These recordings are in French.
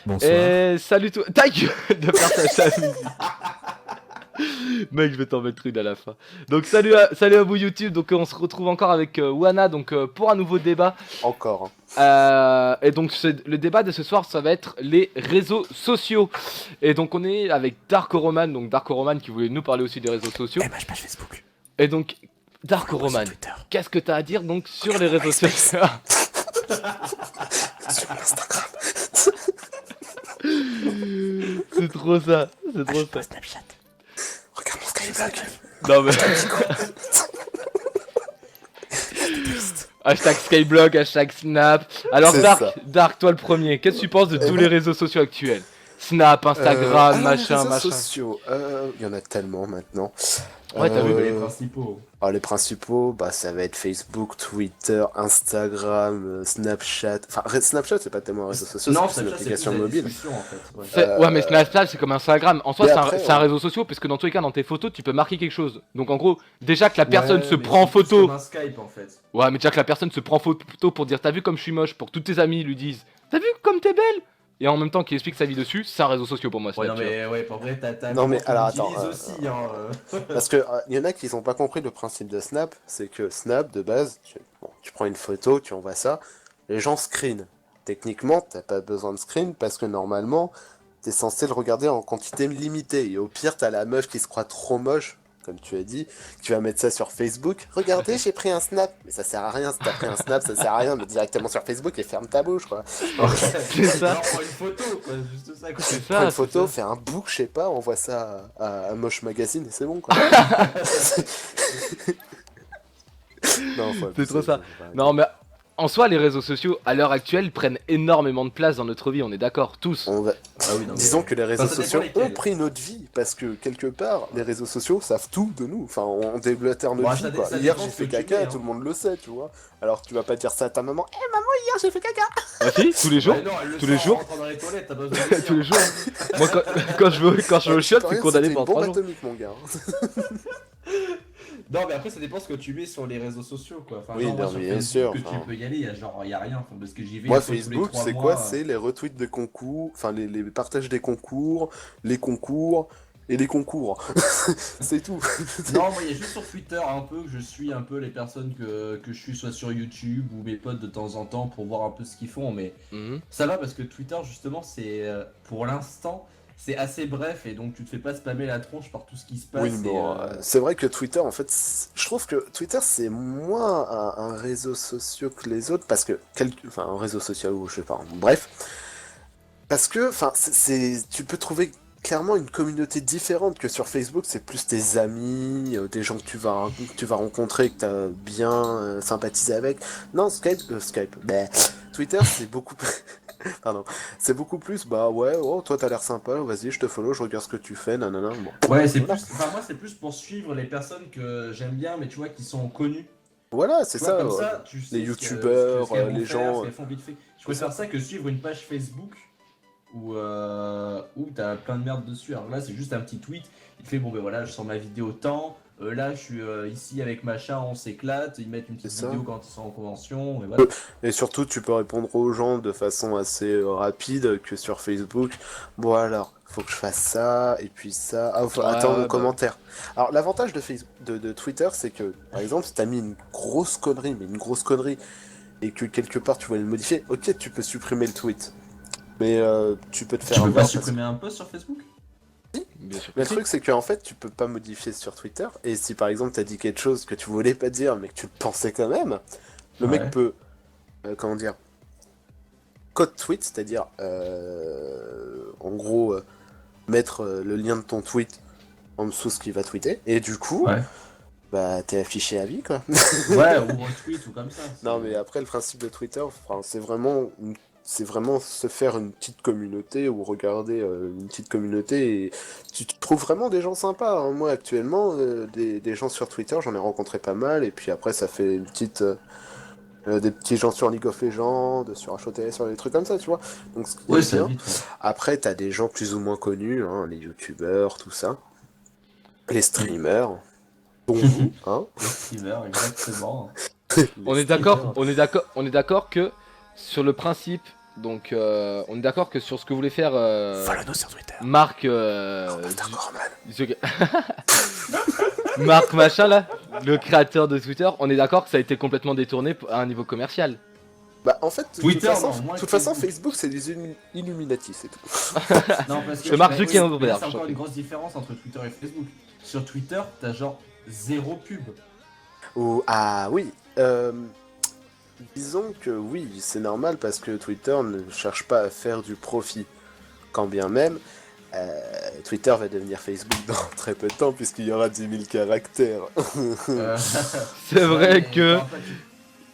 Bonsoir. Et salut toi. Ta gueule de faire ta musique. Mec, je vais t'en mettre une à la fin. Donc salut à vous YouTube. Donc on se retrouve encore avec Wana donc pour un nouveau débat. Encore. Et donc le débat de ce soir, ça va être les réseaux sociaux. Et donc on est avec Dark Roman, donc Dark Roman qui voulait nous parler aussi des réseaux sociaux. Eh ben, page Facebook. Et donc Dark Follow-moi sur Roman, Twitter. qu'est-ce que t'as à dire donc sur les réseaux sociaux? Sur Instagram. C'est trop ça, c'est trop ça. Snapchat. Regarde mon Skyblog. Non mais... Hashtag Skyblog, hashtag Snap. Alors C'est Dark, ça. Dark, toi le premier, qu'est-ce que tu penses de tous les réseaux sociaux actuels? Snap, Instagram, machin, les réseaux machin. sociaux, il y en a tellement maintenant. Ouais, t'as vu, Les principaux. Alors, les principaux, bah, ça va être Facebook, Twitter, Instagram, Snapchat. Enfin, Snapchat, c'est pas tellement un réseau social, c'est une application mobile. En fait, ouais. Ouais, mais Snapchat c'est comme Instagram. En soi, mais c'est après, c'est un ouais. réseau social parce que dans tous les cas, dans tes photos, tu peux marquer quelque chose. Donc en gros, déjà que la personne Ouais, se mais prend en c'est plus photo. comme un Skype en fait. Ouais, mais déjà que la personne se prend en photo pour dire t'as vu comme je suis moche, pour que tous tes amis lui disent t'as vu comme t'es belle. Et en même temps qu'il explique sa vie dessus, c'est un réseau social pour moi. Ouais, non, Snapchat. mais ouais, pour vrai, t'as. Non, mais on alors, l'utilise attends, aussi, hein. Parce que y en a qui n'ont pas compris le principe de Snap, c'est que Snap, de base, tu prends une photo, tu envoies ça, les gens screen. Techniquement, t'as pas besoin de screen parce que normalement, t'es censé le regarder en quantité limitée. Et au pire, t'as la meuf qui se croit trop moche, comme tu as dit, qui va mettre ça sur Facebook. Regardez, j'ai pris un Snap. Mais ça sert à rien, si t'as pris un Snap, ça sert à rien. Mais directement sur Facebook et ferme ta bouche, quoi. C'est ça. Alors, prends une photo, quoi, juste ça, quoi. C'est Prends ça. une photo, c'est fais un book, je sais pas, envoie ça à Moche Magazine et c'est bon, quoi. Non, faut C'est trop abuser, ça. faut pas- Non, mais en soi, les réseaux sociaux à l'heure actuelle prennent énormément de place dans notre vie, on est d'accord, tous. On va- Ah oui, non, mais- Disons que les réseaux Enfin, ça sociaux dépend ont lesquels. pris notre vie parce que quelque part, les réseaux sociaux savent tout de nous. Enfin, on déblatère notre Bon, vie. ça Quoi. ça Hier, dépend j'ai ce fait que tu caca, mets, hein. tout le monde le sait, tu vois. Alors, tu vas pas dire ça à ta maman. Eh maman, hier, j'ai fait caca. Ah si, tous les jours. Ouais, non, elle le tous sent les en jours. rentrant dans les toilettes, t'as pas besoin de le dire. Tous les jours. Moi, quand je vais au shot, c'est condamné C'était une pendant bombe 3 jours. atomique, mon gars. Non, mais après, ça dépend ce que tu mets sur les réseaux sociaux, quoi. Enfin, Oui, genre, moi, non, sur mais bien Facebook, sûr, que enfin. tu peux y aller, y a rien. Enfin, parce que j'y vais Moi, une fois tous les Facebook, 3 c'est mois. quoi? C'est les retweets des concours, enfin, les partages des concours, les concours et les concours. C'est tout. Non, moi, il y a juste sur Twitter un peu que je suis un peu les personnes que je suis, soit sur YouTube ou mes potes de temps en temps pour voir un peu ce qu'ils font. Mais Mhm. ça va parce que Twitter, justement, c'est pour l'instant, c'est assez bref et donc tu te fais pas spammer la tronche par tout ce qui se passe. Oui, et, bon, c'est vrai que Twitter, en fait, je trouve que Twitter, c'est moins un réseau social que les autres, parce que, enfin, un réseau social, ou je sais pas, bref, parce que, enfin, tu peux trouver clairement une communauté différente que sur Facebook, c'est plus tes amis, des gens que tu vas rencontrer, que t'as bien sympathisé avec. Non, Skype, bah, Twitter, c'est beaucoup plus... Pardon. C'est beaucoup plus, bah ouais, oh, toi t'as l'air sympa, vas-y, je te follow, je regarde ce que tu fais, nanana, bon. Ouais, c'est Voilà. plus. Enfin, moi, c'est plus pour suivre les personnes que j'aime bien, mais tu vois, qui sont connues. Voilà, c'est Tu vois, ça. comme ouais. ça, tu sais Les ce youtubeurs, ce qu'elles vont les faire, gens, ce qu'elles font vite fait. Je préfère ça que suivre une page Facebook où t'as plein de merde dessus. Alors là, c'est juste un petit tweet. Il te fait bon, ben voilà, je sors ma vidéo tant. Là, je suis ici avec machin, on s'éclate. Ils mettent une petite C'est ça. vidéo quand ils sont en convention. Et voilà. Et surtout, tu peux répondre aux gens de façon assez rapide que sur Facebook. Bon alors, faut que je fasse ça, et puis ça. Ah, Ouais, attends mon bah. commentaire. Alors, l'avantage de, de Twitter, c'est que, par exemple, si t'as mis une grosse connerie, mais une grosse connerie, et que quelque part tu voulais le modifier, ok, tu peux supprimer le tweet. Mais tu peux te faire Tu peux pas avoir, supprimer un post sur Facebook? Bien sûr. Mais le truc, c'est qu'en fait, tu peux pas modifier sur Twitter. Et si par exemple, t'as dit quelque chose que tu voulais pas dire, mais que tu le pensais quand même, le Ouais. mec peut, comment dire, code tweet, c'est-à-dire, en gros, mettre le lien de ton tweet en dessous ce qu'il va tweeter. Et du coup, Ouais. bah, t'es affiché à vie, quoi. Ouais, ou retweet ou comme ça. Non, mais après, le principe de Twitter, enfin, c'est vraiment se faire une petite communauté ou regarder une petite communauté et tu trouves vraiment des gens sympas. Hein. Moi, actuellement, des gens sur Twitter, j'en ai rencontré pas mal et puis après, ça fait une petite. Des petits gens sur League of Legends, sur HOTS, sur des trucs comme ça, tu vois. Donc, ce qui est Ouais, ça bien. vite. Ouais. Après, t'as des gens plus ou moins connus, hein, les youtubeurs, tout ça. Les streamers. Dont vous, hein. Le streamer, exactement. On est d'accord que sur le principe, Donc on est d'accord que sur ce que voulait faire Follow-nous sur Twitter. Marc Dark Roman. Marc machin là, le créateur de Twitter, on est d'accord que ça a été complètement détourné à un niveau commercial. Bah en fait, Twitter, de toute façon, non, moins de toute que façon, Facebook. Facebook c'est des Illuminati, c'est tout. Non, parce que C'est Mark mais Zuckerberg, mais là, c'est je encore sais. une grosse différence entre Twitter et Facebook. Sur Twitter, t'as genre 0 pub. Ah oui, disons que oui, c'est normal parce que Twitter ne cherche pas à faire du profit. Quand bien même, Twitter va devenir Facebook dans très peu de temps puisqu'il y aura 10 000 caractères. C'est vrai que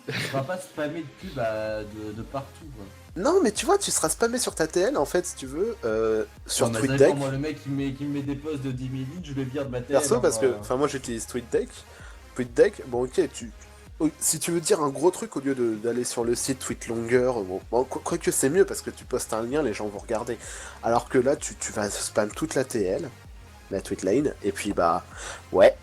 Tu feras pas spammer de pub de partout, quoi. Non, mais tu vois, tu seras spammé sur ta TL en fait, si tu veux, sur Non, mais ça TweetDeck. dépend, moi, le mec qui me met des posts de 10 000 lignes, je le vire de ma tête. Perso, parce que, enfin, moi j'utilise TweetDeck. TweetDeck, bon, ok, si tu veux dire un gros truc au lieu d'aller sur le site TweetLonger, bon, quoique c'est mieux parce que tu postes un lien, les gens vont regarder. Alors que là, tu vas spam toute la TL, la tweetlane, et puis bah, ouais.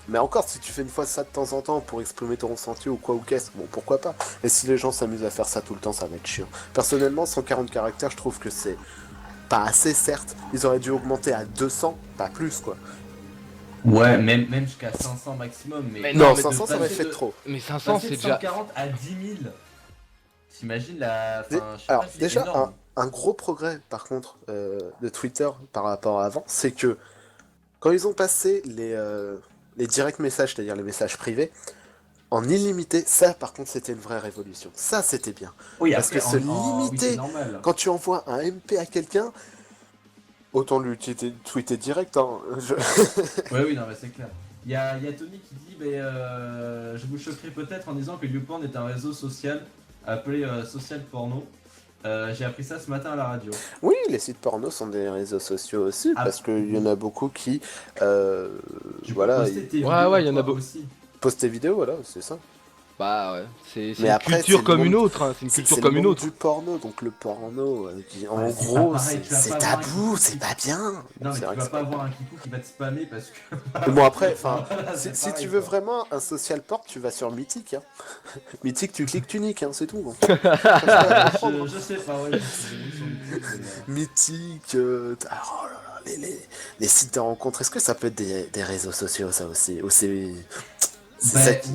Mais encore, si tu fais une fois ça de temps en temps pour exprimer ton ressenti ou quoi ou qu'est-ce, bon, pourquoi pas. Et si les gens s'amusent à faire ça tout le temps, ça va être chiant. Personnellement, 140 caractères, je trouve que c'est pas assez, certes. Ils auraient dû augmenter à 200, pas plus, quoi. Ouais, même jusqu'à 500 maximum. Mais Non, Non, mais 500, ça aurait passer fait de- trop. mais 500 passer c'est de déjà 140 à 10 000. T'imagines la. Dé- Enfin, je sais Alors, pas, c'est déjà, énorme. un gros progrès, par contre, de Twitter par rapport à avant, c'est que quand ils ont passé les direct messages, c'est-à-dire les messages privés, en illimité, ça, par contre, c'était une vraie révolution. Ça, c'était bien. Oui, parce après, que se oui, c'est limiter, normal. quand tu envoies un MP à quelqu'un, autant lui tweeter direct, hein. Ouais, oui, non, mais c'est clair. Il y a Tony qui dit je vous choquerai peut-être en disant que YouPorn est un réseau social appelé social porno. J'ai appris ça ce matin à la radio. Oui, les sites porno sont des réseaux sociaux aussi, Ah, parce qu'il y en a beaucoup qui, Tu peux voilà, poster ils tes Ouais, vidéos ouais, il y en a toi beaucoup. aussi. postent des vidéos, voilà, c'est ça. Bah ouais, c'est Mais une après, culture c'est le comme monde- une autre, hein. C'est une C'est culture le comme une monde autre. du porno, donc le porno, en Ouais, c'est gros, pas pareil, tu vas c'est pas avoir un tabou, kikou c'est qui- pas bien. Non, mais C'est tu vrai vas que pas c'est avoir un kikou qui va te spammer parce que. Mais bon, après, enfin, Voilà, si, c'est si pareil, tu veux quoi. vraiment un social port, tu vas sur Mythique. Hein. Mythique, tu cliques, tu niques, hein, c'est tout. Hein. Je sais pas, ouais. Sur YouTube, Mythique, oh là là, les sites de rencontres, est-ce que ça peut être des réseaux sociaux, ça aussi? Ou c'est Bah, ça qui...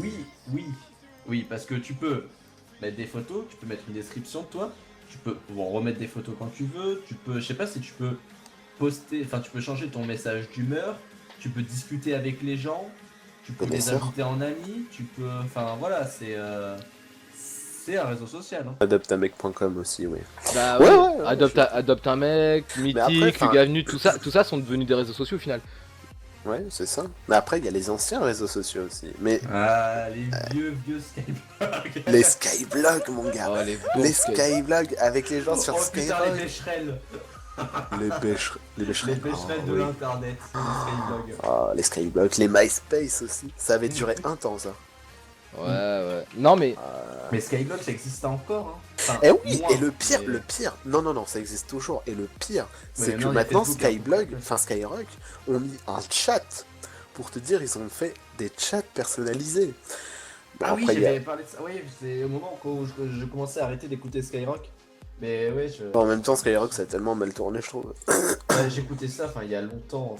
oui, parce que tu peux mettre des photos, tu peux mettre une description de toi, tu peux remettre des photos quand tu veux, tu peux, je sais pas si tu peux poster, enfin tu peux changer ton message d'humeur, tu peux discuter avec les gens, tu peux les Connaisseur. inviter en ami, tu peux, enfin voilà, c'est un réseau social. Hein. Adoptamec.com aussi, oui. Bah Ouais, ouais, ouais, adopte un mec, après, Mythique, enfin- Gavenu, tout ça sont devenus des réseaux sociaux au final. Ouais, c'est ça. Mais après, il y a les anciens réseaux sociaux aussi. Mais Ah, les vieux Skype. les Skyblogs, mon gars. Oh, les beaux Les Sky- Skyblogs avec les gens sur Oh putain, les Skyrock. bécherelles. Les bécherelles. Les bécherelles de oui. l'internet, les Skyblogs. Ah, les Skyblogs, les MySpace aussi. Ça avait duré un temps, ça. Ouais. Non mais Mais Skyblog ça existe encore. Hein. Enfin, Eh oui, moins, et le pire, mais- non, ça existe toujours. Et le pire, c'est Ouais, que non, il y a maintenant Facebook, il y a Skyblog, beaucoup. enfin Skyrock, ont mis un chat. Pour te dire, ils ont fait des chats personnalisés. Bon, Ah oui, après, il y a- j'avais parlé de ça. Oui, c'est au moment où je commençais à arrêter d'écouter Skyrock. Mais ouais, En même temps, Skyrock, ça a tellement mal tourné, je trouve. ouais, j'écoutais ça enfin, il y a longtemps.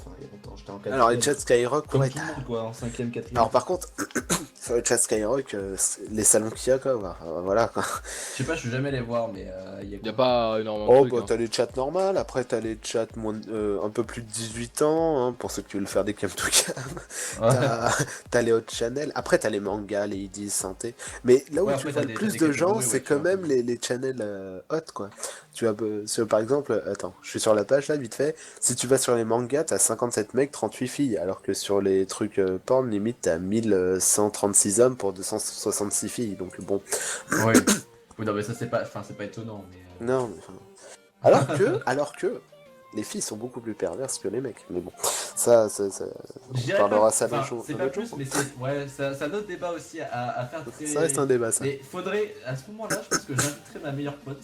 J'étais en 4ème. Alors, les chats Skyrock, Comme ouais, tout le monde, quoi, en 5ème, 4ème. Alors par contre, sur le chat Skyrock, les salons qu'il y a, quoi, voilà, quoi. Je sais pas, je suis jamais allé voir, mais il y a y a pas énormément Oh, de bah trucs. t'as les chats normales, après t'as les chats un peu plus de 18 ans, hein, pour ceux qui veulent faire des cam to cam. Ouais. T'as les hot channels, après t'as les mangas, les idis, santé. Mais là où Ouais, tu après, vois t'as le des- plus t'as des de gens, catégories, c'est ouais, tu quand vois. même les channels hot, quoi. Tu as, par exemple, attends, je suis sur la page là, vite fait. Si tu vas sur les mangas, t'as 57 mecs, 38 filles, alors que sur les trucs porn, limite, t'as 1136 hommes pour 266 filles, donc bon. Ouais. Oui, non, mais ça, c'est pas étonnant. Mais, Non, mais enfin... alors que les filles sont beaucoup plus perverses que les mecs. Mais bon, ça Je on dirais parlera pas- ça enfin, d'un jour. c'est un pas autre plus, jour. mais c'est un autre débat aussi à faire très. Ça reste un débat, ça. Mais faudrait, à ce moment-là, je pense que j'inviterais ma meilleure pote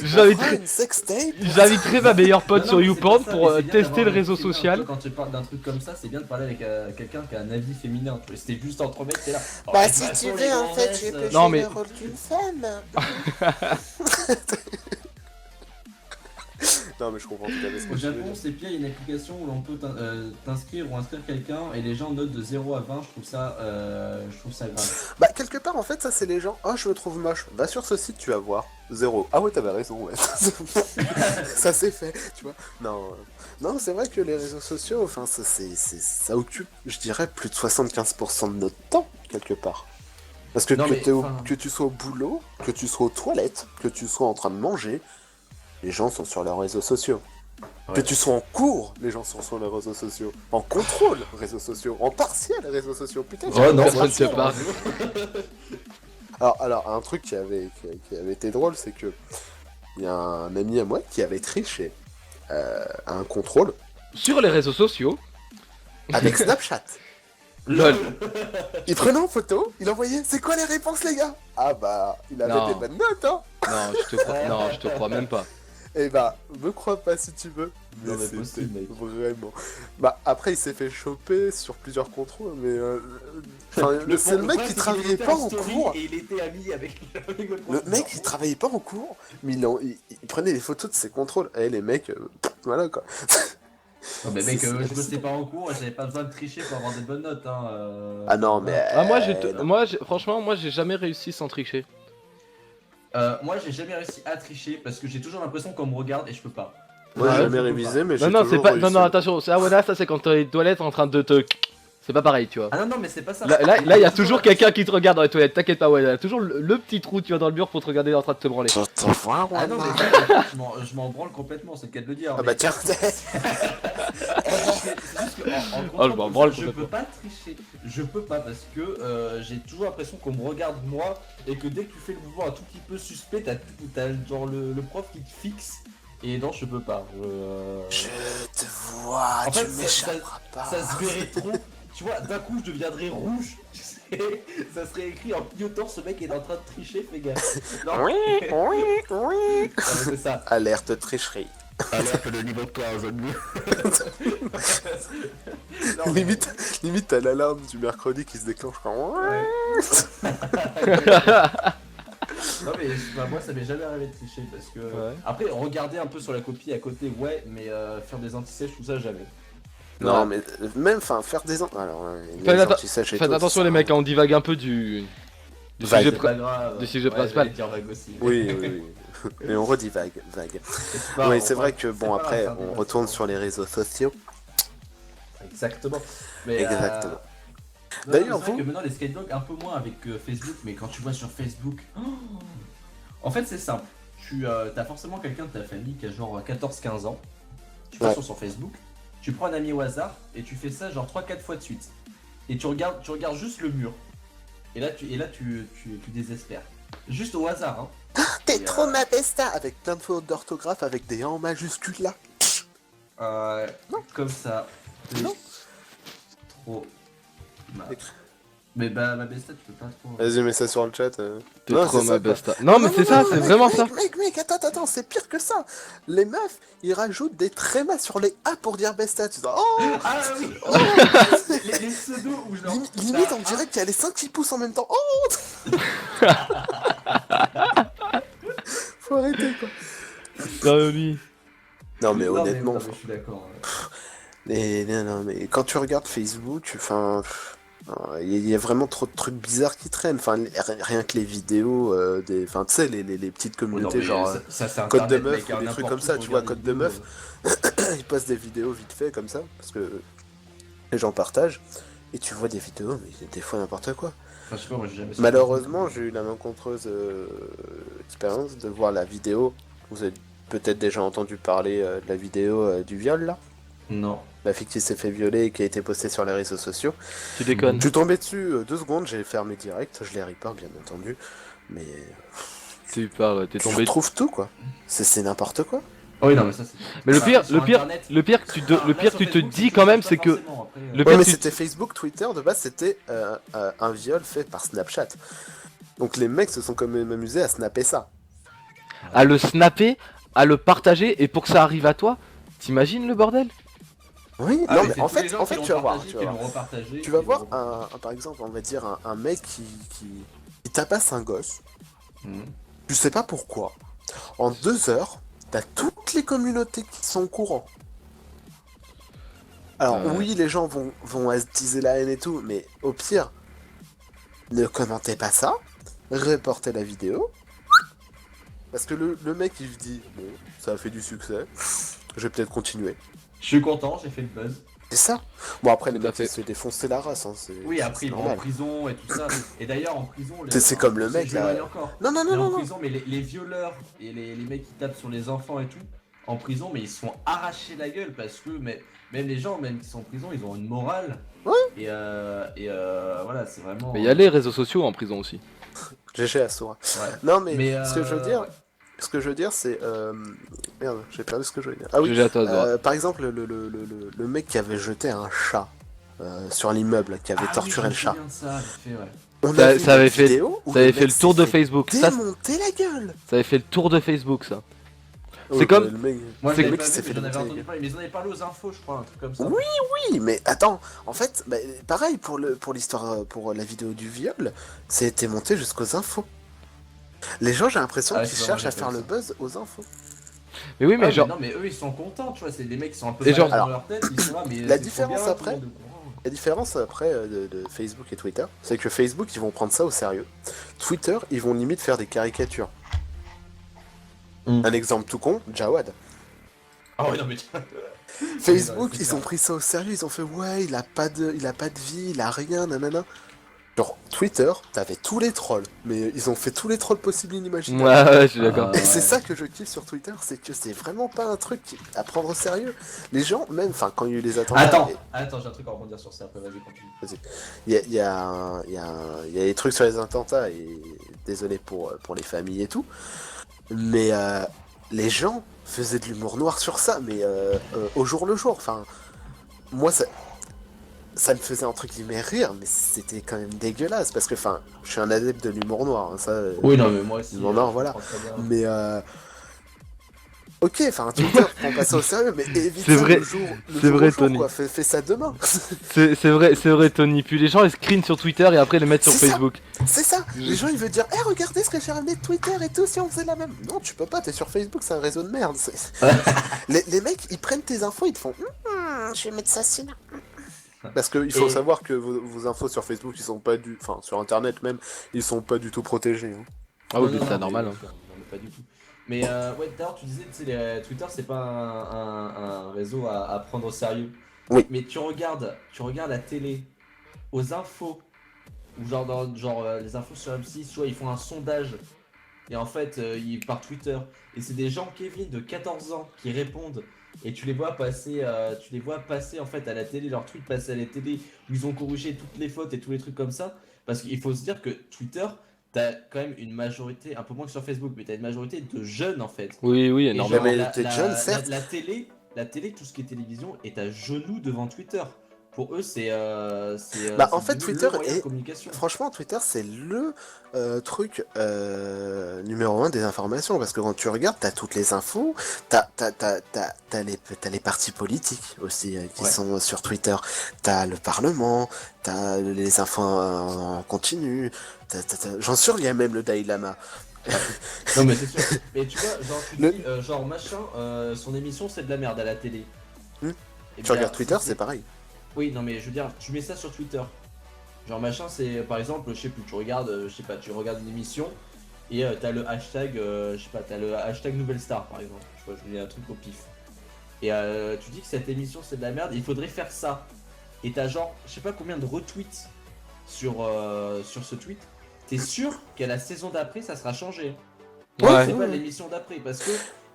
J'inviterai une sextape. j'inviterai ma meilleure pote Non, sur mais c'est YouPorn pas ça, pour mais c'est bien tester d'avoir le un réseau petit- un peu social. Quand tu parles d'un truc comme ça, c'est bien de parler avec quelqu'un qui a un avis féminin. Tu vois, c'était juste entre mecs, t'es là. Oh, Bah de si toute tu façon, veux les en grands fait, restes, je peux Non, jouer mais- le rôle d'une femme. Non mais je comprends tout à fait ce que Au tu veux Japon, dire. c'est pire, il y a une application où l'on peut t'inscrire ou inscrire quelqu'un et les gens notent de 0 à 20, je trouve ça grave. Bah quelque part en fait ça c'est les gens. Oh je me trouve moche. Va sur ce site tu vas voir. 0. Ah ouais t'avais raison ouais. Ça c'est fait. Tu vois. Non c'est vrai que les réseaux sociaux enfin ça occupe je dirais plus de 75% de notre temps quelque part. Parce que Non, mais, que tu sois au boulot, que tu sois aux toilettes, que tu sois en train de manger, les gens sont sur leurs réseaux sociaux. Ouais. Que tu sois en cours, les gens sont sur les réseaux sociaux. En contrôle, réseaux sociaux. En partiel, réseaux sociaux. Putain, Oh non, personne personne te parle. Alors, un truc qui avait été drôle, c'est que il y a un ami à moi qui avait triché à un contrôle Sur les réseaux sociaux. avec Snapchat. LOL. Il prenait en photo, il envoyait. C'est quoi les réponses, les gars? Ah bah, il avait Non. des bonnes notes, hein. Non, je te crois même pas. Eh bah, me crois pas si tu veux. Mais Non, mais c'était possible, mec. vraiment. Bah, après, il s'est fait choper sur plusieurs contrôles, mais. Enfin, c'est le mec qui travaillait pas en cours. Et il était ami avec Le mec, il travaillait pas en cours, mais il prenait des photos de ses contrôles. Eh, les mecs, voilà quoi. Non, mais mec, C'est je hallucinant. bossais pas en cours et j'avais pas besoin de tricher pour avoir des bonnes notes. Hein, Ah non, mais. Ah, non. franchement, moi j'ai jamais réussi sans tricher. Moi, j'ai jamais réussi à tricher parce que j'ai toujours l'impression qu'on me regarde et je peux pas. Moi, Ouais, j'ai je jamais peux révisé, mais j'ai Non, non, c'est toujours pas. réussi. Non, non, attention. Ah, voilà, ça c'est quand t'es dans les toilettes en train de te. C'est pas pareil, tu vois. Ah non, non, mais c'est pas ça. Là, il y a toujours quelqu'un qui te regarde dans les toilettes, t'inquiète pas, ouais. Il y a toujours le petit trou, tu vois, dans le mur pour te regarder en train de te branler. Ah non, mais ça, je m'en branle complètement, c'est le cas de le dire. Ah mais- bah tiens, C'est juste que en Oh, je contrôle m'en comme branle ça, je complètement. peux pas tricher. Je peux pas parce que j'ai toujours l'impression qu'on me regarde moi et que dès que tu fais le mouvement un tout petit peu suspect, t'as genre le prof qui te fixe. Et non, je peux pas. je te vois, En tu fait, m'échapperas pas. Ça se verrait trop. Tu vois, d'un coup, je deviendrais rouge. Tu sais, ça serait écrit en clignotant, ce mec est en train de tricher, fais gaffe. Non, Oui, oui, oui. c'est ça. Alerte tricherie. Alerte le niveau de toi, jeune Non, mais- Limite, t'as l'alarme du mercredi qui se déclenche quand. Ouais. Non mais bah, moi ça m'est jamais arrivé de tricher parce que Ouais. après regarder un peu sur la copie à côté ouais mais faire des anti-sèches tout ça jamais. Non, mais même, enfin, faire des alors, Faites anti-sèches et Faites tout, attention ça, les mecs, hein, on divague un peu du Vague. sujet C'est pas grave. du sujet Ouais, principal. j'allais dire vague aussi. Oui, oui, oui. Et on redivague, vague. Oui, c'est vrai que bon, après, on retourne sur les réseaux sociaux. Exactement. Mais, Exactement. non, D'ailleurs, c'est vrai vous- que maintenant les skateblogs un peu moins avec Facebook, mais quand tu vois sur Facebook, en fait c'est simple. Tu as forcément quelqu'un de ta famille qui a genre 14-15 ans. Tu passes Ouais. sur Facebook, tu prends un ami au hasard et tu fais ça genre 3-4 fois de suite. Et tu regardes juste le mur. Et là tu désespères. Juste au hasard, hein. T'es Et, trop ma besta avec plein de fautes d'orthographe avec des A en majuscule là. Comme ça. T'es Non. Trop. Mais bah ma besta tu peux pas trop. Vas-y, mets ça sur le chat. T'es Non, trop c'est ma ça, quoi. besta. Non, mais c'est ça, c'est mec, vraiment mec, ça. Mec, attends, c'est pire que ça. Les meufs, ils rajoutent des trémas sur les A pour dire besta. Tu dis, oh, Ah oui les pseudos où je leur. limite, on dirait qu'il y a les 5 qui poussent en même temps. Oh Faut arrêter quoi. Salut. Non, mais Non, honnêtement, non, mais je suis d'accord. non, mais quand tu regardes Facebook, enfin, il y a vraiment trop de trucs bizarres qui traînent. Enfin, rien que les vidéos, enfin, tu sais, les petites communautés, genre ça c'est Code de Internet, meuf mec, ou hein, des trucs n'importe comme où ça, pour tu vois, regarder Code des de vidéos, meuf. Ils postent des vidéos vite fait comme ça, parce que les gens partagent, et tu vois des vidéos, mais des fois n'importe quoi. Enfin, je sais pas, moi j'ai jamais. Malheureusement, j'ai eu la malencontreuse expérience de voir la vidéo. Vous avez peut-être déjà entendu parler de la vidéo du viol là. Non. La fille qui s'est fait violer et qui a été postée sur les réseaux sociaux. Tu déconnes. Je suis tombé dessus 2 secondes, j'ai fermé direct, je les report bien entendu. Mais Tu parles, t'es tu tombé. retrouves tout quoi. C'est n'importe quoi. Oh oui, non, mais ça c'est. Mais le pire, Sur le pire, Internet- le pire que tu, Alors, le là, pire sur que tu te Facebook, dis tu quand même, pas c'est que forcément, après, le Ouais, pire mais tu- c'était Facebook, Twitter, de base c'était un viol fait par Snapchat. Donc les mecs se sont quand même amusés à snapper ça. à le snapper, à le partager, et pour que ça arrive à toi, t'imagines le bordel? Oui, Ah, non, mais mais c'est en tous les fait, gens en qui fait, l'ont tu vas voir, partagé, qui l'ont repartagé, tu vas qui voir l'ont- par exemple, on va dire un mec qui tabasse un gosse. Mhm. Tu sais pas pourquoi. En 2 heures, t'as toutes les communautés qui sont au courant. Alors Ouais. oui, les gens vont attiser la haine et tout, mais au pire, ne commentez pas ça, reportez la vidéo, parce que le mec il se dit, bon, ça a fait du succès, je vais peut-être continuer. Je suis content, j'ai fait le buzz. C'est ça. Bon après, le Tout à mec fait. il se fait défoncer la race, hein, Oui, après c'est ils vont en normal. prison et tout ça. Et d'ailleurs, en prison, C'est comme le mec, je là. m'éloigne encore. Non, non, non, Mais non, en non. prison, mais les violeurs et les mecs qui tapent sur les enfants et tout, en prison, mais ils se font arracher la gueule parce que même les gens, même qui sont en prison, ils ont une morale. Ouais. Voilà, c'est vraiment. Mais il y a les réseaux sociaux en prison aussi. GG à Sora. Ouais. Non mais, Mais, ce que je veux dire, ouais. ce que je veux dire c'est... Merde, j'ai perdu ce que je veux dire. Ah oui, GG à toi, Zora. par exemple, le mec qui avait jeté un chat sur l'immeuble, qui avait Ah torturé oui, le chat. je me souviens de ça, j'ai fait, ouais. On Ça- a vu ça avait une fait- vidéo où Ça avait le fait mec le tour s'est de fait Facebook. Ça, démonter la gueule. ça avait fait le tour de Facebook, ça. Ouais, comme- le mec... Moi, C'est je le l'avais mec pas qui vu, s'est mais fait j'en avais démonter la entendu gueule. parler. Mais ils en avaient parlé aux infos, je crois, un truc comme ça. Oui, Oui, mais attends, en fait, bah, pareil pour l'histoire, pour la vidéo du viol, ça a été monté jusqu'aux infos. Les gens, j'ai l'impression Ah, qu'ils c'est cherchent à vraiment faire le ça. buzz aux infos. Mais oui, mais Ah, genre. non, mais eux ils sont contents, tu vois, c'est des mecs qui sont un peu Et genre- malades dans leur tête, ils sont là, mais La c'est trop différence bien, après- tout le monde est au courant. La différence après de Facebook et Twitter, c'est que Facebook, ils vont prendre ça au sérieux. Twitter, ils vont limite faire des caricatures. Un exemple tout con, Jawad. Ah ouais, non, mais Facebook, c'est ils ont clair. pris ça au sérieux, ils ont fait ouais, il a pas de vie, il a rien, nanana. Genre, Twitter, t'avais tous les trolls, mais ils ont fait tous les trolls possibles et Ouais, inimaginables. ouais, je suis d'accord. Et c'est ouais. ça que je kiffe sur Twitter, c'est que c'est vraiment pas un truc à prendre au sérieux. Les gens, même, enfin, quand il y a eu les attentats, Attends, j'ai un truc à rebondir sur ça après, vas-y, continue. il y a des trucs sur les attentats, et désolé pour les familles et tout, mais les gens faisaient de l'humour noir sur ça, mais au jour le jour, enfin, moi ça me faisait entre guillemets rire, mais c'était quand même dégueulasse, parce que, enfin, je suis un adepte de l'humour noir, hein, ça... Oui, non, mais moi aussi. Non, non, je voilà. comprends très bien. Mais ok, enfin Twitter prend pas ça au sérieux, mais évite C'est ça vrai, le jour, c'est vrai, jour, Tony. quoi. Fais ça demain. C'est vrai, Tony. Puis les gens ils screenent sur Twitter et après ils les mettent sur C'est ça. Facebook. C'est ça. Les gens ils veulent dire, regardez ce que j'ai ramené de Twitter et tout, si on faisait la même. Non, tu peux pas, t'es sur Facebook, c'est un réseau de merde. Les mecs, ils prennent tes infos, ils te font, je vais mettre ça sinon. Parce qu'il faut Et- savoir que vos infos sur Facebook, ils sont pas enfin sur Internet même, ils sont pas du tout protégés. Hein. Ah oui, Non, mais non, c'est non, normal. mais- Hein. non, mais pas du tout. Mais ouais, d'ailleurs, tu disais, tu sais, Twitter, c'est pas un réseau à prendre au sérieux. Oui. Mais tu regardes la télé, aux infos, ou les infos sur M6, tu vois, ils font un sondage. Et en fait, par Twitter. Et c'est des gens, Kevin, de 14 ans, qui répondent. Et tu les vois passer en fait à la télé, leurs tweets passer à la télé, où ils ont corrigé toutes les fautes et tous les trucs comme ça. Parce qu'il faut se dire que Twitter, t'as quand même une majorité, un peu moins que sur Facebook, mais t'as une majorité de jeunes en fait. Oui, oui, Et énormément. mais t'es jeune, certes. la télé, tout ce qui est télévision, est à genoux devant Twitter. Pour eux, c'est. Bah, en c'est fait, devenu Twitter le moyen de est- communication. Franchement, Twitter, c'est le truc numéro 1 des informations. Parce que quand tu regardes, t'as toutes les infos, t'as les partis politiques aussi qui Ouais. sont sur Twitter, t'as le Parlement, t'as les infos en continu, j'en suis sûr, il y a même le Dalai Lama. Non, mais c'est sûr. Mais tu vois, genre, tu Le- dis, genre, machin, son émission, c'est de la merde à la télé. Hmm. Eh Tu bien, regardes Twitter, si c'est pareil. Oui, non, mais je veux dire, tu mets ça sur Twitter. Genre, machin, c'est par exemple, je sais plus, tu regardes, je sais pas, tu regardes une émission et t'as le hashtag, je sais pas, t'as le hashtag Nouvelle Star par exemple. Je vois, je mets un truc au pif. Et tu dis que cette émission c'est de la merde, il faudrait faire ça. Et t'as genre, je sais pas combien de retweets sur ce tweet. T'es sûr qu'à la saison d'après ça sera changé. Ouais. C'est pas l'émission d'après parce que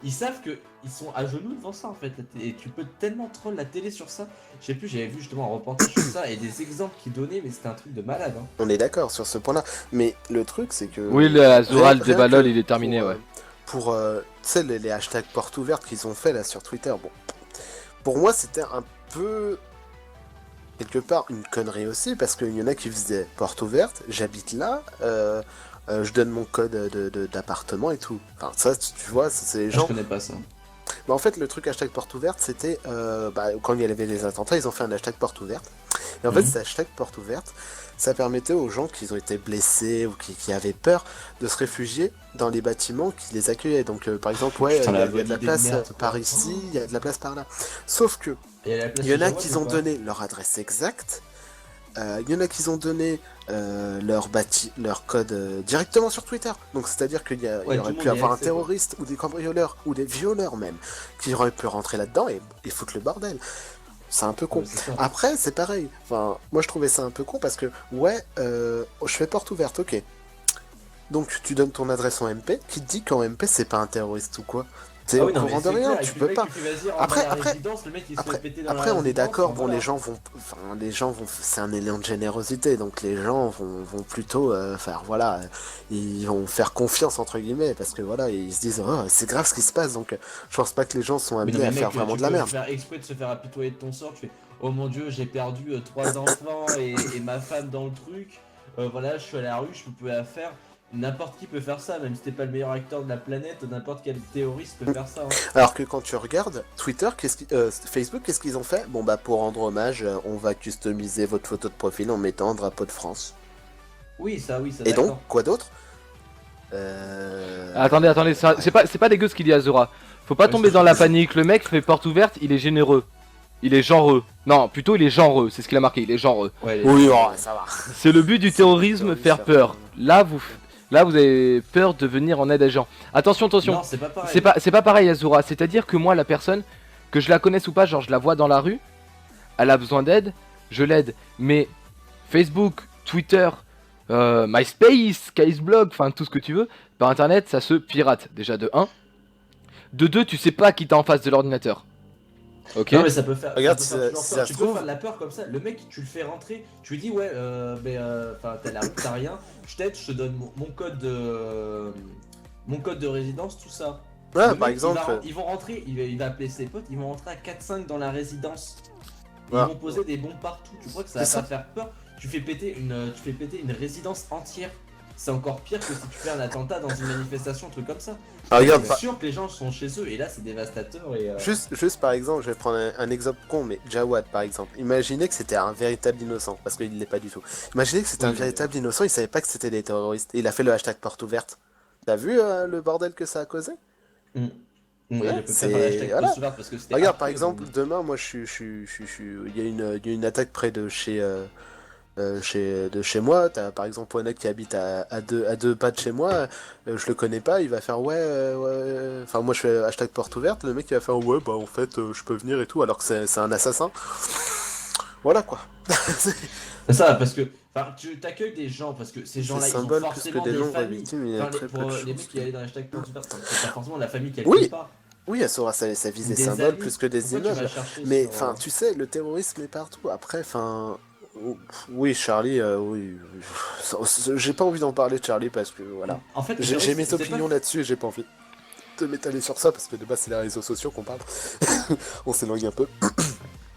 ils savent que ils sont à genoux devant ça en fait. Et tu peux tellement troll la télé sur ça. Je sais plus, j'avais vu justement un reportage sur ça et des exemples qu'ils donnaient, mais c'était un truc de malade. Hein. On est d'accord sur ce point-là. Mais le truc, c'est que... Oui, le Azura, le rien débat que LOL, il est terminé, pour, ouais. Pour, tu sais, les hashtags portes ouvertes qu'ils ont fait là sur Twitter, bon, pour moi c'était un peu quelque part une connerie aussi, parce qu'il y en a qui faisaient porte ouverte, j'habite là, je donne mon code d'appartement et tout. Enfin, ça, tu vois, c'est les Je gens. connais pas ça. Bah, en fait, le truc hashtag porte ouverte, c'était quand il y avait des attentats, ils ont fait un hashtag porte ouverte. Et en fait, ce hashtag porte ouverte, ça permettait aux gens qui ont été blessés ou qui avaient peur de se réfugier dans les bâtiments qui les accueillaient. Donc, par exemple, ouais, Putain, il y la a de bonne la idée place de merde. par ici, il y a de la place par là. Sauf que, Et la place il y en a Jawad qui ou ont pas donné leur adresse exacte. Il y en a qui ont donné leur code directement sur Twitter. Donc c'est-à-dire qu'il Ouais, y tout aurait le pu monde y avoir a un accès, quoi. terroriste ou des cambrioleurs ou des violeurs même qui auraient pu rentrer là-dedans et foutre le bordel. C'est un peu con. Ouais, c'est ça. Après, c'est pareil. Enfin, moi je trouvais ça un peu con parce que ouais, je fais porte ouverte, ok. Donc tu donnes ton adresse en MP, qui te dit qu'en MP c'est pas un terroriste ou quoi. T'es Ah au oui, non, mais courant de c'est rien, clair, et tu puis peux le mec, pas. il fait, vas-y, rentre Après, dans la après, résidence, le mec il se fait péter dans Après, la on est résidence, d'accord, enfin, bon, voilà. les gens vont, c'est un élan de générosité, donc les gens vont plutôt faire, voilà, ils vont faire confiance entre guillemets, parce que voilà, ils se disent, oh, c'est grave ce qui se passe, donc je pense pas que les gens sont Oui, non, amenés mais à faire mec, vraiment tu de la peux merde. faire exprès de se faire apitoyer de ton sort, tu fais, oh mon dieu, j'ai perdu 3 enfants et ma femme dans le truc, voilà, je suis à la rue, je peux plus la faire. N'importe qui peut faire ça, même si t'es pas le meilleur acteur de la planète, n'importe quel théoriste peut faire ça. Hein. Alors que quand tu regardes Twitter, Facebook, qu'est-ce qu'ils ont fait? Bon bah pour rendre hommage, on va customiser votre photo de profil en mettant un drapeau de France. Oui, ça, Et donc, d'accord. quoi d'autre? Attendez, c'est pas dégueu ce qu'il dit Azura. Faut pas Ouais, tomber c'est dans la ça. panique, le mec fait porte ouverte, il est généreux. Il est genreux. Non, plutôt il est genreux, c'est ce qu'il a marqué, il est genreux. Ouais, Oui, oh, ça va. C'est le but du terrorisme, faire peur. Là vous avez peur de venir en aide à des gens. Attention, Non, c'est pas pareil. c'est pas pareil Azura, c'est-à-dire que moi la personne, que je la connaisse ou pas, genre je la vois dans la rue, elle a besoin d'aide, je l'aide. Mais Facebook, Twitter, MySpace, Caseblog, enfin tout ce que tu veux, par internet ça se pirate, déjà de 1. De 2, tu sais pas qui t'as en face de l'ordinateur. Ok. Non mais ça peut faire, Regarde, ça peut faire si toujours peur. ça Tu se peux trouve- faire de la peur comme ça. Le mec, tu le fais rentrer, tu lui dis ouais, enfin t'as la route, t'as rien, je t'aide, je te donne mon code de résidence, tout ça. Ouais, Le par mec, exemple, ils vont rentrer, il va appeler ses potes, ils vont rentrer à 4-5 dans la résidence. Et Ouais. ils vont poser des bombes partout. Tu crois que ça va C'est ça. pas faire peur? Tu fais péter une résidence entière. C'est encore pire que si tu fais un attentat dans une manifestation, un truc comme ça. Ah, regarde, C'est sûr que les gens sont chez eux et là c'est dévastateur et. juste par exemple, je vais prendre un exemple con, mais Jawad par exemple. Imaginez que c'était un véritable innocent, parce qu'il l'est pas du tout. Imaginez que c'était Oui, un mais- véritable innocent, il savait pas que c'était des terroristes. Et il a fait le hashtag porte ouverte. T'as vu le bordel que ça a causé? Mm. Oui, Ouais, je peux c'est- faire un hashtag voilà. post ouvert parce que c'était. Regarde, après, par exemple, donc. demain, moi, il y a une attaque près de chez moi. T'as par exemple Oana qui habite à deux pas de chez moi. Je le connais pas, il va faire ouais, ouais. Enfin, moi, je fais hashtag porte ouverte. Le mec, il va faire ouais, bah en fait, je peux venir et tout, alors que c'est un assassin. Voilà quoi. C'est ça, parce que. Enfin, tu t'accueilles des gens parce que ces C'est gens-là ils ont symbole plus forcément que des des noms familles. victimes, il y a Enfin, très peu pour de les choses mecs qui allaient dans hashtag post ouvert, c'est pas forcément la famille quelque Oui. part. Oui, ça vise des Des symboles amis. plus que des Pourquoi tu vas immeubles. chercher Mais sur, enfin, tu sais, le terrorisme est partout. Après, enfin, oui, Charlie, oui. J'ai pas envie d'en parler de Charlie parce que voilà. En fait, le J'ai terrorisme, mes c'est opinions là-dessus et j'ai pas envie de m'étaler sur ça parce que de base c'est les réseaux sociaux qu'on parle. On s'éloigne un peu.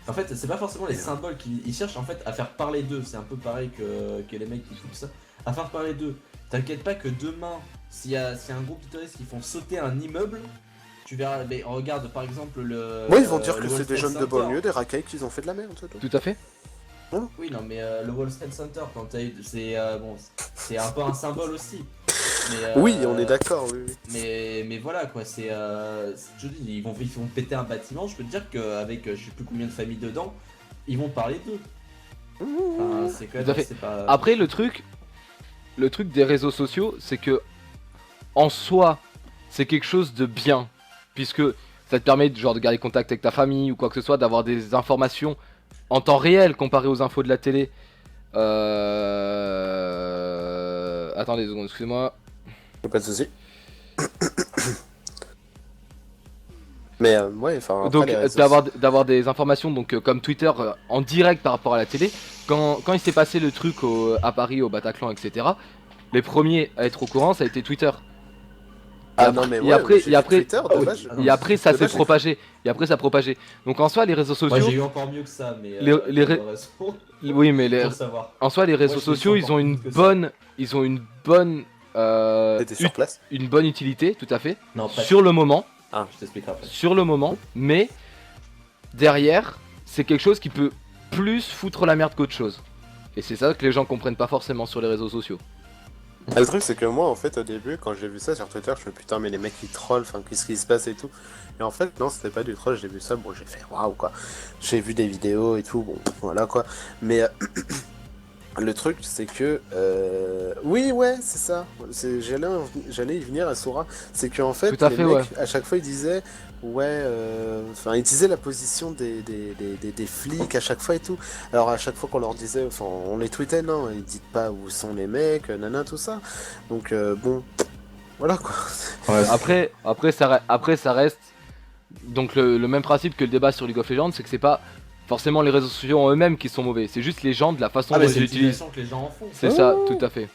En fait, c'est pas forcément les symboles qu'ils cherchent en fait à faire parler d'eux. C'est un peu pareil que les mecs qui foutent ça. À faire parler d'eux. T'inquiète pas que demain, s'il y a un groupe de terroristes qui font sauter un immeuble, tu verras. Mais regarde par exemple le. Moi, ils vont dire le que World c'est des Trade jeunes de Center. banlieue, des racailles qui ont fait de la merde. C'est tout. Tout à fait. Oui, non, mais le World Trade Center, quand t'as eu. C'est bon, c'est un peu un symbole aussi. Mais, Oui, on est d'accord. Oui, oui. Mais voilà quoi, je dis, ils vont péter un bâtiment, je peux te dire qu'avec je sais plus combien de familles dedans, ils vont parler d'eux. Enfin, c'est quand Tout à même fait. c'est pas. Après le truc des réseaux sociaux, c'est que en soi, c'est quelque chose de bien, puisque ça te permet genre de garder contact avec ta famille ou quoi que ce soit, d'avoir des informations en temps réel comparé aux infos de la télé. Attendez 2 secondes, excusez-moi. Pas de soucis. Mais ouais, enfin. après, Donc les réseaux d'avoir des informations donc comme Twitter en direct par rapport à la télé. Quand il s'est passé le truc à Paris, au Bataclan, etc. Les premiers à être au courant, ça a été Twitter. Ah non, mais et ouais, après, j'ai et après, Twitter, dommage. et après ça De s'est base, j'ai- propagé. Et après ça a propagé. Donc en soi les réseaux Moi sociaux, j'ai eu encore mieux que ça, mais. les ré- oui mais Faut savoir. en soi les réseaux Moi, je l'ai sociaux fait ils encore ont plus une que ça. bonne, ils ont une bonne T'étais sur place? une bonne utilité, tout à fait, Non, pas sur le moment, je t'expliquerai après. sur le moment, mais derrière, c'est quelque chose qui peut plus foutre la merde qu'autre chose. Et c'est ça que les gens comprennent pas forcément sur les réseaux sociaux. Ah, le truc, c'est que moi, en fait, au début, quand j'ai vu ça sur Twitter, je me suis dit, putain, mais les mecs ils trollent, enfin, qu'est-ce qui se passe et tout. Et en fait, non, c'était pas du troll, j'ai vu ça, bon, j'ai fait waouh, quoi. J'ai vu des vidéos et tout, bon, voilà, quoi. Mais le truc, c'est que. Oui, ouais, c'est ça. J'allais y venir à Sora. C'est qu'en fait, Tout à les fait, mecs, ouais. à chaque fois, ils disaient. Ouais, enfin, ils disaient la position des flics à chaque fois et tout. Alors, à chaque fois qu'on leur disait. Enfin, on les tweetait, non, ils disent pas où sont les mecs, nana, tout ça. Donc, bon. Voilà, quoi. Ouais, Après, ça reste donc le même principe que le débat sur League of Legends, c'est que c'est pas forcément les réseaux sociaux en eux-mêmes qui sont mauvais, c'est juste les gens de la façon Ah, dont mais c'est ils utilisent. l'utilisation que les gens en font. C'est ça, tout à fait.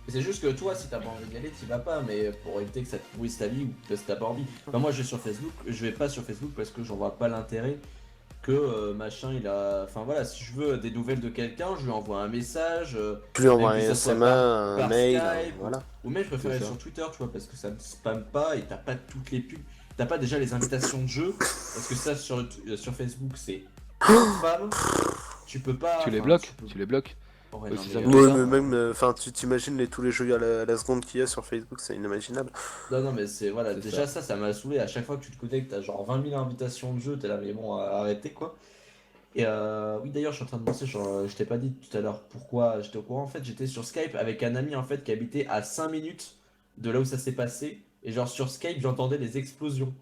C'est juste que toi, si t'as pas envie d'y aller, t'y vas pas, mais pour éviter que ça te pourrisse ta vie ou que t'as pas envie. Enfin, moi, je vais sur Facebook, je vais pas sur Facebook parce que j'en vois pas l'intérêt que machin il a. Enfin voilà, si je veux des nouvelles de quelqu'un, je lui envoie un message. Plus envoie Même que un ça soit SMA, un par mail, Skype, voilà. Ou même je préfère C'est aller ça. sur Twitter, tu vois, parce que ça me spamme pas et t'as pas toutes les pubs. T'as pas déjà les invitations de jeu, parce que ça sur Facebook c'est spam. Tu peux pas. Tu les enfin, bloques, peux- tu les bloques. Ouais, Oui, non, c'est mais, ça. Ouais, ça. mais même, enfin, tu t'imagines tous les jeux à la seconde qu'il y a sur Facebook, c'est inimaginable. Non, mais c'est voilà, C'est déjà ça m'a saoulé. À chaque fois que tu te connectes, t'as genre 20 000 invitations de jeu, t'es là, mais bon, arrêtez quoi. Et oui, d'ailleurs, je suis en train de penser, je t'ai pas dit tout à l'heure pourquoi j'étais au courant. En fait, j'étais sur Skype avec un ami en fait qui habitait à 5 minutes de là où ça s'est passé. Et genre sur Skype, j'entendais des explosions.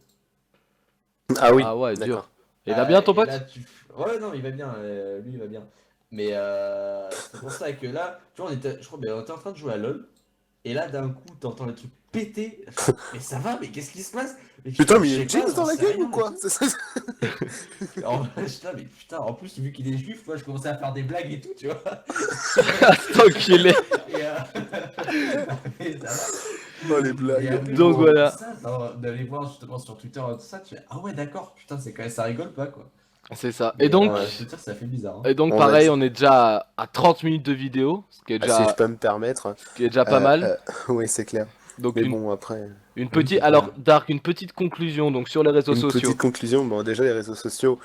Ah oui, Ah ouais, d'accord. dur. Et il va bien ton Et pote? là, ouais, non, il va bien, lui il va bien. Mais c'est pour ça que là, tu vois, je crois, on était en train de jouer à LoL. Et là, d'un coup, t'entends le truc péter. Mais ça va, mais qu'est-ce qui se passe? Mais Putain, mais je il y a sais une pas, Jinx j'en dans la sais game rien ou quoi? et tout. C'est ça. En vrai, j'étais là, mais putain, en plus, vu qu'il est juif, moi, je commençais à faire des blagues et tout, tu vois. Enculé. Et, et ça va. Oh, les Et blagues. après, Donc voilà. ça, d'aller voir justement sur Twitter tout ça, tu fais, ah ouais, d'accord, putain, c'est quand même, ça rigole pas, quoi. C'est ça. Mais, Et donc, je peux te dire, ça fait bizarre. Hein. et donc On va pareil, dire- on est déjà à 30 minutes de vidéo, ce qui est Ah, si je déjà, peux me permettre. pas mal. Oui, c'est clair. Donc Mais une, bon, après. une Oui, petite, c'est alors clair. Dark, une petite conclusion donc sur les réseaux Une sociaux. petite conclusion. Bon, déjà, les réseaux sociaux,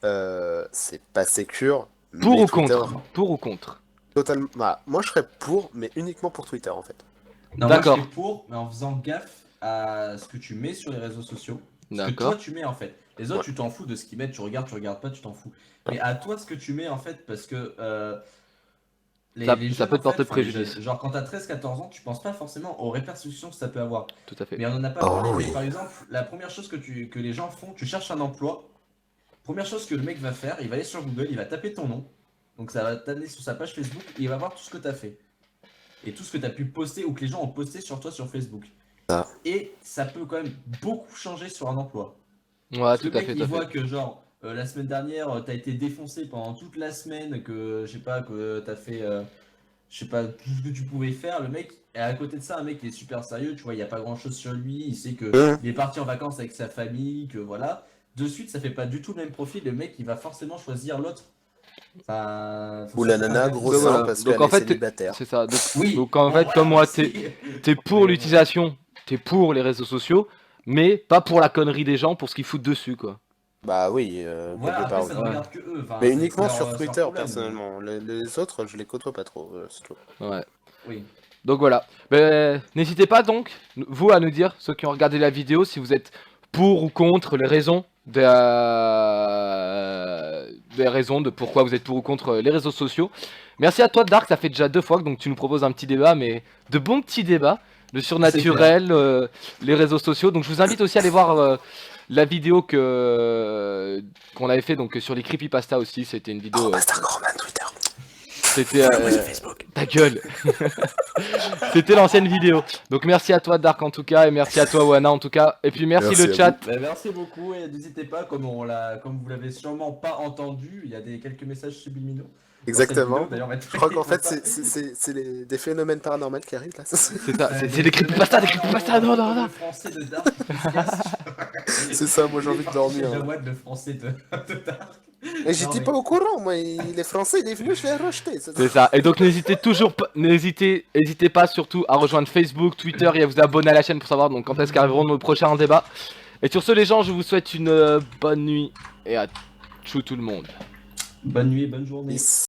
c'est pas sécure. Pour Mais ou Twitter, contre? Pour ou contre? totalement. Bah, moi, je serais pour, mais uniquement pour Twitter, en fait. Non, moi, D'accord. je suis pour, mais en faisant gaffe à ce que tu mets sur les réseaux sociaux. Ce que D'accord. toi, tu mets, en fait. Les autres, Ouais. tu t'en fous de ce qu'ils mettent, tu regardes pas, tu t'en fous. Mais à toi, ce que tu mets, en fait, parce que Ça les peut jeunes, te en porter fait, enfin, les préjudice. jeunes, genre quand t'as 13-14 ans, tu penses pas forcément aux répercussions que ça peut avoir. Tout à fait. Mais on en a pas Oh parlé, oui. mais par exemple, la première chose que les gens font, tu cherches un emploi. Première chose que le mec va faire, il va aller sur Google, il va taper ton nom. Donc ça va t'amener sur sa page Facebook et il va voir tout ce que t'as fait. Et tout ce que t'as pu poster ou que les gens ont posté sur toi sur Facebook. Ah. Et ça peut quand même beaucoup changer sur un emploi. Ouais, Parce que tout le à mec, fait, tout il à voit fait. que genre la semaine dernière t'as été défoncé pendant toute la semaine, que je sais pas, que t'as fait je sais pas tout ce que tu pouvais faire. Le mec, et à côté de ça, un mec qui est super sérieux, tu vois, il y a pas grand chose sur lui, il sait que il est parti en vacances avec sa famille, que voilà. De suite, ça fait pas du tout le même profil, le mec il va forcément choisir l'autre. Enfin, faut Ou la surtout nana, faire gros gaffe. sein, Voilà. parce Donc qu'elle en est fait, célibataire. c'est ça. Oui. Donc en bon, fait, voilà, comme moi, aussi. t'es pour Mais l'utilisation, t'es pour les réseaux sociaux, mais pas pour la connerie des gens, pour ce qu'ils foutent dessus, quoi. Bah oui, Voilà, quelque après part. ça oui. ne regarde que eux. Enfin, Mais c'est uniquement leur- sur c'est leur Twitter, problème. personnellement. Les autres, je les côtoie pas trop, c'est tout. Ouais. Oui. Donc voilà. Ben, n'hésitez pas donc, vous, à nous dire, ceux qui ont regardé la vidéo, si vous êtes pour ou contre les raisons des raisons de pourquoi vous êtes pour ou contre les réseaux sociaux. Merci à toi, Dark, ça fait déjà 2 fois que donc tu nous proposes un petit débat, mais de bons petits débats, le surnaturel, les réseaux sociaux. Donc je vous invite aussi à aller voir la vidéo qu'on avait fait donc sur les creepypasta aussi. C'était une vidéo. Bastard Corman Twitter. C'était Facebook. ta gueule. C'était l'ancienne vidéo. Donc merci à toi Dark en tout cas et merci à toi Wana en tout cas. Et puis merci Merci le à chat. Bah, merci beaucoup et n'hésitez pas, comme vous l'avez sûrement pas entendu, il y a quelques messages subliminaux. dans cette Exactement. vidéo. D'ailleurs, Je crois qu'en fait, c'est des phénomènes paranormaux qui arrivent là. C'est ça, c'est des creepypasta, des creepypasta, non, non, non. Le français de Dark. C'est ça, moi j'ai envie de dormir. Le français de Dark. Et j'étais mais- pas au courant, moi, il est français, il est venu, je l'ai racheté. C'est ça. Et donc n'hésitez pas surtout à rejoindre Facebook, Twitter et à vous abonner à la chaîne pour savoir donc quand est-ce qu'arriveront nos prochains débats. Et sur ce les gens, je vous souhaite une bonne nuit et à tchou tout le monde. Bonne nuit, bonne journée. Peace.